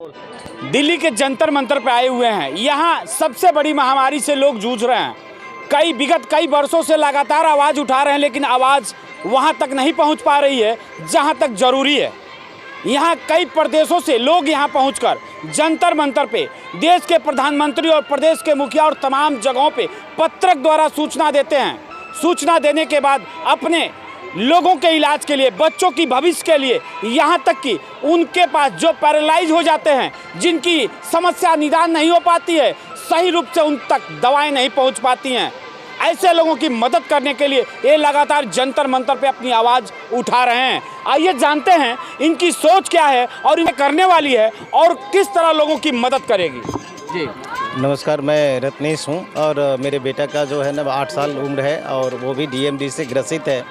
दिल्ली के जंतर मंतर पे आए हुए हैं। यहाँ सबसे बड़ी महामारी से लोग जूझ रहे हैं। विगत कई वर्षों से लगातार आवाज़ उठा रहे हैं, लेकिन आवाज़ वहाँ तक नहीं पहुँच पा रही है जहाँ तक ज़रूरी है। यहाँ कई प्रदेशों से लोग यहाँ पहुँचकर जंतर मंतर पे देश के प्रधानमंत्री और प्रदेश के मुखिया और तमाम जगहों पे पत्रक द्वारा सूचना देते हैं। सूचना देने के बाद अपने लोगों के इलाज के लिए, बच्चों की भविष्य के लिए, यहाँ तक कि उनके पास जो पैरालाइज हो जाते हैं, जिनकी समस्या निदान नहीं हो पाती है, सही रूप से उन तक दवाएं नहीं पहुँच पाती हैं, ऐसे लोगों की मदद करने के लिए ये लगातार जंतर मंतर पे अपनी आवाज़ उठा रहे हैं। आइए जानते हैं इनकी सोच क्या है और इन्हें करने वाली है और किस तरह लोगों की मदद करेगी। जी नमस्कार, मैं रत्नेश हूँ और मेरे बेटा का जो है ना 8 साल उम्र है और वो भी डीएमडी से ग्रसित है।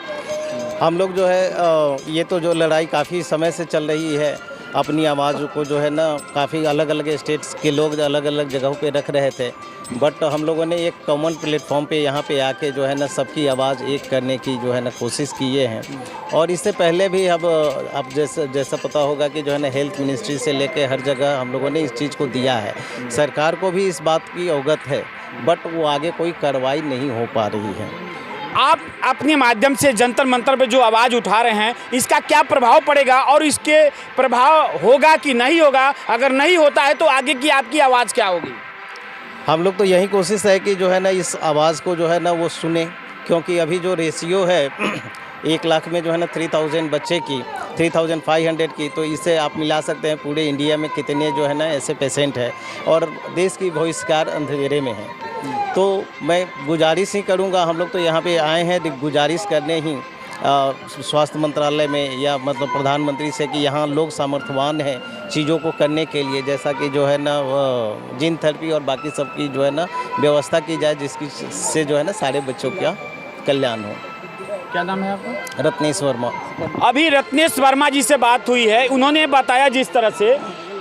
हम लोग जो है ये तो जो लड़ाई काफ़ी समय से चल रही है, अपनी आवाज़ को जो है ना काफ़ी अलग अलग स्टेट्स के लोग अलग अलग जगहों पे रख रहे थे, बट हम लोगों ने एक कॉमन प्लेटफॉर्म पे यहाँ पे आके जो है ना सबकी आवाज़ एक करने की जो है ना कोशिश किए हैं। और इससे पहले भी अब जैसा पता होगा कि जो है ना हेल्थ मिनिस्ट्री से लेके हर जगह हम लोगों ने इस चीज़ को दिया है। सरकार को भी इस बात की अवगत है, बट वो आगे कोई कार्रवाई नहीं हो पा रही है। आप अपने माध्यम से जंतर मंतर पे जो आवाज़ उठा रहे हैं, इसका क्या प्रभाव पड़ेगा और इसके प्रभाव होगा कि नहीं होगा? अगर नहीं होता है तो आगे की आपकी आवाज़ क्या होगी? हम लोग तो यही कोशिश है कि जो है ना इस आवाज़ को जो है ना वो सुने, क्योंकि अभी जो रेशियो है 1 लाख में जो है ना 3000 बच्चे की 3500 की, तो इससे आप मिला सकते हैं पूरे इंडिया में कितने जो है ना ऐसे पेशेंट है और देश की भविष्यकार अंधेरे में है। तो मैं गुजारिश ही करूंगा, हम लोग तो यहाँ पे आए हैं गुजारिश करने ही स्वास्थ्य मंत्रालय में या मतलब प्रधानमंत्री से कि यहाँ लोग सामर्थ्यवान हैं चीज़ों को करने के लिए, जैसा कि जो है ना जीन थेरेपी और बाकी सब की जो है ना व्यवस्था की जाए, जिसकी से जो है ना सारे बच्चों का कल्याण हो। क्या नाम है आपका? रत्नेश वर्मा। अभी रत्नेश वर्मा जी से बात हुई है, उन्होंने बताया जिस तरह से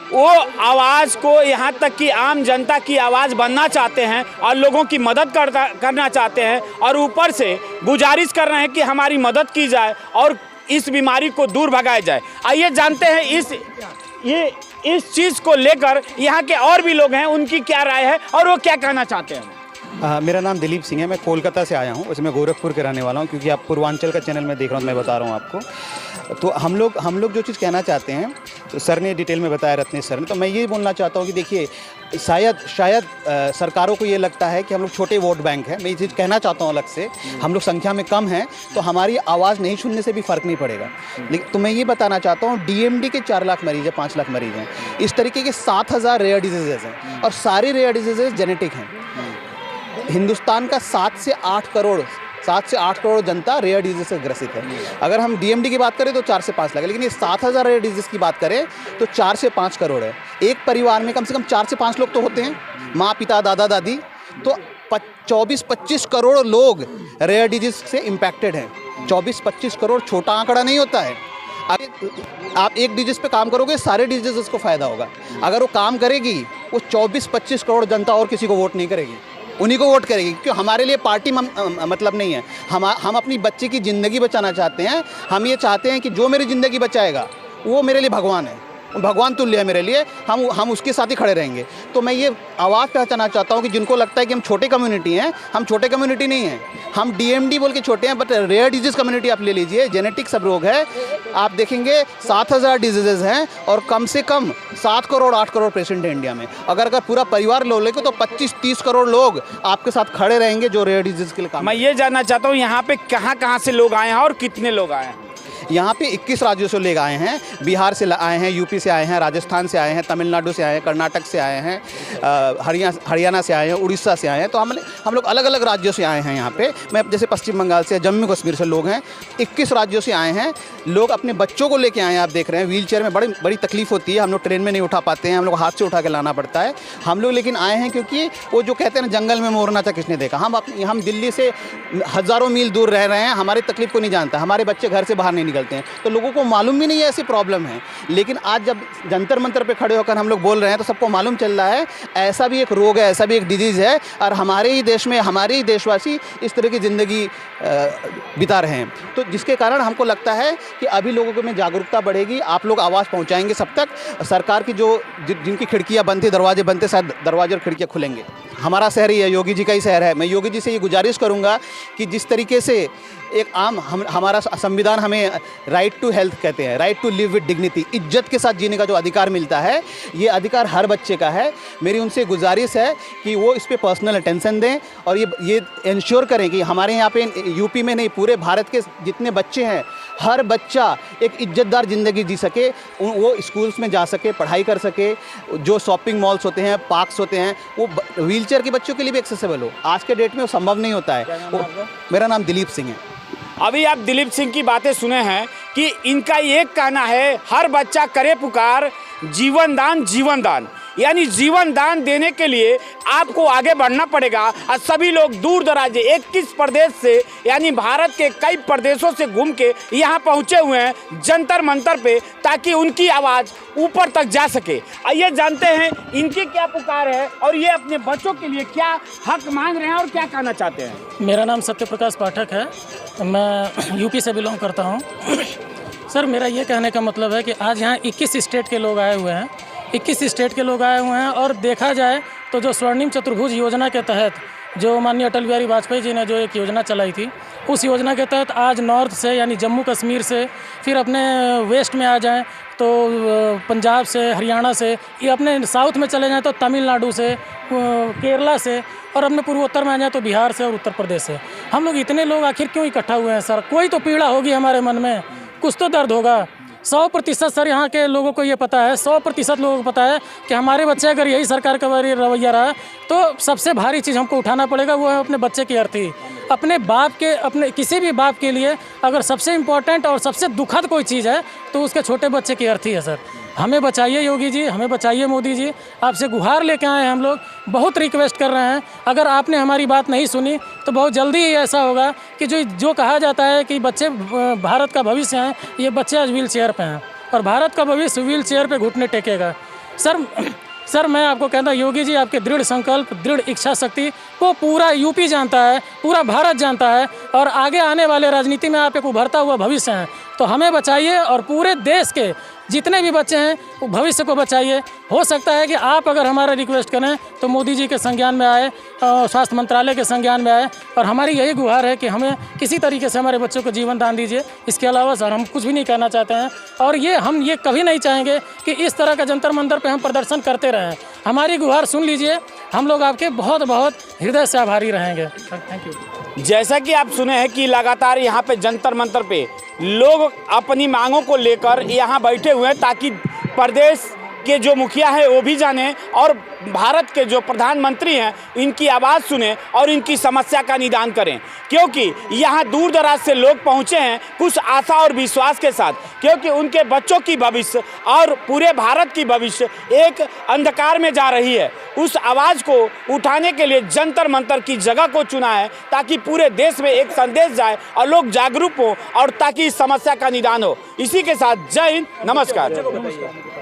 वो आवाज़ को यहाँ तक कि आम जनता की आवाज़ बनना चाहते हैं और लोगों की मदद करना चाहते हैं और ऊपर से गुजारिश कर रहे हैं कि हमारी मदद की जाए और इस बीमारी को दूर भगाया जाए। आइए जानते हैं इस चीज़ को लेकर यहाँ के और भी लोग हैं, उनकी क्या राय है और वो क्या कहना चाहते हैं। मेरा नाम दिलीप सिंह है, मैं कोलकाता से आया हूँ। उसमें गोरखपुर के रहने वाला हूँ, क्योंकि आप पूर्वांचल का चैनल में देख रहा हूँ, मैं बता रहा हूँ आपको। तो हम लोग जो चीज़ कहना चाहते हैं, तो सर ने डिटेल में बताया, रत्नेश सर ने, तो मैं ये बोलना चाहता हूँ कि देखिए शायद सरकारों को ये लगता है कि हम लोग छोटे वोट बैंक हैं। मैं ये चीज़ कहना चाहता हूँ अलग से, हम लोग संख्या में कम हैं तो हमारी आवाज़ नहीं सुनने से भी फ़र्क नहीं पड़ेगा। लेकिन तो मैं ये बताना चाहता हूँ, डीएमडी के 4 लाख मरीज़ हैं, 5 लाख मरीज़ हैं, इस तरीके के 7000 रेयर डिजीज़ हैं और सारे रेयर डिजीज़ जेनेटिक हैं। हिंदुस्तान का 7 से 8 करोड़ जनता रेयर डिजीज से ग्रसित है। अगर हम डीएमडी की बात करें तो 4 से 5 लाख है, लेकिन ये 7000 रेयर डिजीज की बात करें तो 4 से 5 करोड़ है। एक परिवार में कम से कम 4 से 5 लोग तो होते हैं, माँ पिता दादा दादी, तो 24-25 करोड़ लोग रेयर डिजीज से इम्पैक्टेड हैं। 24-25 करोड़ छोटा आंकड़ा नहीं होता है। आप एक डिजीज पे काम करोगे, सारे डिजीज को फ़ायदा होगा। अगर वो काम करेगी, वो 24-25 करोड़ जनता और किसी को वोट नहीं करेगी, उन्हीं को वोट करेगी, क्योंकि हमारे लिए पार्टी मतलब नहीं है। हम अपनी बच्चे की ज़िंदगी बचाना चाहते हैं। हम ये चाहते हैं कि जो मेरी ज़िंदगी बचाएगा वो मेरे लिए भगवान है, भगवान तुल्य है मेरे लिए। हम उसके साथ ही खड़े रहेंगे। तो मैं ये आवाज़ पहचाना चाहता हूँ कि जिनको लगता है कि हम छोटे कम्युनिटी हैं, हम छोटे कम्युनिटी नहीं हैं। हम डीएमडी बोल के छोटे हैं, बट रेयर डिजीज़ कम्युनिटी आप ले लीजिए, जेनेटिक सब रोग है, आप देखेंगे 7000 डिजीज़ हैं और कम से कम 7 करोड़ 8 करोड़ पेशेंट हैं इंडिया में। अगर पूरा परिवार लो लेके तो 25-30 करोड़ लोग आपके साथ खड़े रहेंगे जो रेयर डिजीज़ के लिए काम। मैं ये जानना चाहता हूँ यहाँ पे कहाँ से लोग आए हैं और कितने लोग आए हैं? यहाँ पे 21 राज्यों से लोग आए हैं। बिहार से आए हैं, यूपी से आए हैं, राजस्थान से आए हैं, तमिलनाडु से आए हैं, कर्नाटक से आए हैं, हरियाणा से आए हैं, उड़ीसा से आए हैं। तो हम लोग अलग अलग राज्यों से आए हैं यहाँ पे। मैं जैसे पश्चिम बंगाल से, जम्मू कश्मीर से लोग हैं। 21 राज्यों से आए हैं लोग, अपने बच्चों को लेके आए हैं। आप देख रहे हैं व्हील चेयर में बड़ी तकलीफ होती है, हम लोग ट्रेन में नहीं उठा पाते हैं, हम लोग हाथ से उठा के लाना पड़ता है। हम लोग लेकिन आए हैं क्योंकि वो जो कहते हैं ना, जंगल में मोरना था किसने देखा। हम दिल्ली से हज़ारों मील दूर रह रहे हैं, हमारी तकलीफ को नहीं जानता, हमारे बच्चे घर से बाहर नहीं निकल निकलते हैं, तो लोगों को मालूम भी नहीं है ऐसी प्रॉब्लम है। लेकिन आज जब जंतर मंतर पे खड़े होकर हम लोग बोल रहे हैं तो सबको मालूम चल रहा है ऐसा भी एक रोग है, ऐसा भी एक डिजीज़ है, और हमारे ही देश में हमारे ही देशवासी इस तरह की ज़िंदगी बिता रहे हैं। तो जिसके कारण हमको लगता है कि अभी लोगों में जागरूकता बढ़ेगी, आप लोग आवाज़ पहुंचाएंगे सब तक। सरकार की जिनकी खिड़कियां बंद थी, दरवाजे बंद थे, शायद दरवाजे और खिड़कियां खुलेंगे। हमारा शहर ही है, योगी जी का ही शहर है। मैं योगी जी से ये गुजारिश करूंगा कि जिस तरीके से एक हमारा संविधान हमें राइट टू हेल्थ कहते हैं, right to live with dignity, इज्जत के साथ जीने का जो अधिकार मिलता है, ये अधिकार हर बच्चे का है। मेरी उनसे गुजारिश है कि वो इस पे पर्सनल अटेंशन दें और ये इंश्योर करें कि हमारे यहाँ पे यूपी में नहीं, पूरे भारत के जितने बच्चे हैं, हर बच्चा एक इज्जतदार ज़िंदगी जी सके, वो स्कूल्स में जा सके, पढ़ाई कर सके, जो शॉपिंग मॉल्स होते हैं, पार्क्स होते हैं, वो व्हीलचेयर के बच्चों के लिए भी एक्सेसिबल हो। आज के डेट में वो संभव नहीं होता है। मेरा नाम दिलीप सिंह है। अभी आप दिलीप सिंह की बातें सुने हैं कि इनका ये कहना है हर बच्चा करे पुकार, जीवन दान, यानी जीवन दान देने के लिए आपको आगे बढ़ना पड़ेगा। और सभी लोग दूर दराज 21 प्रदेश से, यानी भारत के कई प्रदेशों से घूम के यहाँ पहुँचे हुए हैं जंतर मंतर पे, ताकि उनकी आवाज़ ऊपर तक जा सके। आइए जानते हैं इनकी क्या पुकार है और ये अपने बच्चों के लिए क्या हक मांग रहे हैं और क्या कहना चाहते हैं। मेरा नाम सत्यप्रकाश पाठक है, मैं यूपी से बिलोंग करता हूँ। सर, मेरा ये कहने का मतलब है कि आज यहाँ 21 स्टेट के लोग आए हुए हैं, 21 स्टेट के लोग आए हुए हैं। और देखा जाए तो जो स्वर्णिम चतुर्भुज योजना के तहत जो माननीय अटल बिहारी वाजपेयी जी ने जो एक योजना चलाई थी, उस योजना के तहत आज नॉर्थ से यानी जम्मू कश्मीर से, फिर अपने वेस्ट में आ जाएं तो पंजाब से, हरियाणा से, ये अपने साउथ में चले जाएं तो तमिलनाडु से, केरला से, और अपने पूर्वोत्तर में आ जाए तो बिहार से और उत्तर प्रदेश से। हम लोग इतने लोग आखिर क्यों इकट्ठा हुए हैं सर? कोई तो पीड़ा होगी हमारे मन में, कुछ तो दर्द होगा। 100% सर यहाँ के लोगों को ये पता है, 100% लोगों को पता है कि हमारे बच्चे अगर यही सरकार का रवैया रहा तो सबसे भारी चीज़ हमको उठाना पड़ेगा, वो है अपने बच्चे की अर्थी। अपने बाप के, अपने किसी भी बाप के लिए अगर सबसे इम्पोर्टेंट और सबसे दुखद कोई चीज़ है तो उसके छोटे बच्चे की अर्थी है सर। हमें बचाइए योगी जी, हमें बचाइए मोदी जी, आपसे गुहार लेके आए हैं हम लोग, बहुत रिक्वेस्ट कर रहे हैं। अगर आपने हमारी बात नहीं सुनी तो बहुत जल्दी ही ऐसा होगा कि जो कहा जाता है कि बच्चे भारत का भविष्य हैं, ये बच्चे आज व्हील चेयर पे हैं और भारत का भविष्य व्हील चेयर पे घुटने टेकेगा। सर मैं आपको कहता हूँ योगी जी, आपके दृढ़ संकल्प, दृढ़ इच्छा शक्ति को पूरा यूपी जानता है, पूरा भारत जानता है, और आगे आने वाले राजनीति में आप एक उभरता हुआ भविष्य हैं। तो हमें बचाइए और पूरे देश के जितने भी बच्चे हैं वो भविष्य को बचाइए। हो सकता है कि आप अगर हमारा रिक्वेस्ट करें तो मोदी जी के संज्ञान में आए, स्वास्थ्य मंत्रालय के संज्ञान में आए, और हमारी यही गुहार है कि हमें किसी तरीके से हमारे बच्चों को जीवन दान दीजिए। इसके अलावा सर हम कुछ भी नहीं कहना चाहते हैं, और हम ये कभी नहीं चाहेंगे कि इस तरह का जंतर मंतर पे हम प्रदर्शन करते रहें। हमारी गुहार सुन लीजिए, हम लोग आपके बहुत बहुत हृदय से आभारी रहेंगे। Thank you. जैसा कि आप सुने हैं कि लगातार यहाँ पे जंतर मंतर पे लोग अपनी मांगों को लेकर यहाँ बैठे हुए हैं, ताकि प्रदेश के जो मुखिया है वो भी जाने और भारत के जो प्रधानमंत्री हैं इनकी आवाज़ सुने और इनकी समस्या का निदान करें। क्योंकि यहाँ दूर दराज से लोग पहुँचे हैं कुछ आशा और विश्वास के साथ, क्योंकि उनके बच्चों की भविष्य और पूरे भारत की भविष्य एक अंधकार में जा रही है। उस आवाज़ को उठाने के लिए जंतर मंतर की जगह को चुना है, ताकि पूरे देश में एक संदेश जाए और लोग जागरूक हों और ताकि इस समस्या का निदान हो। इसी के साथ जय हिंद, नमस्कार।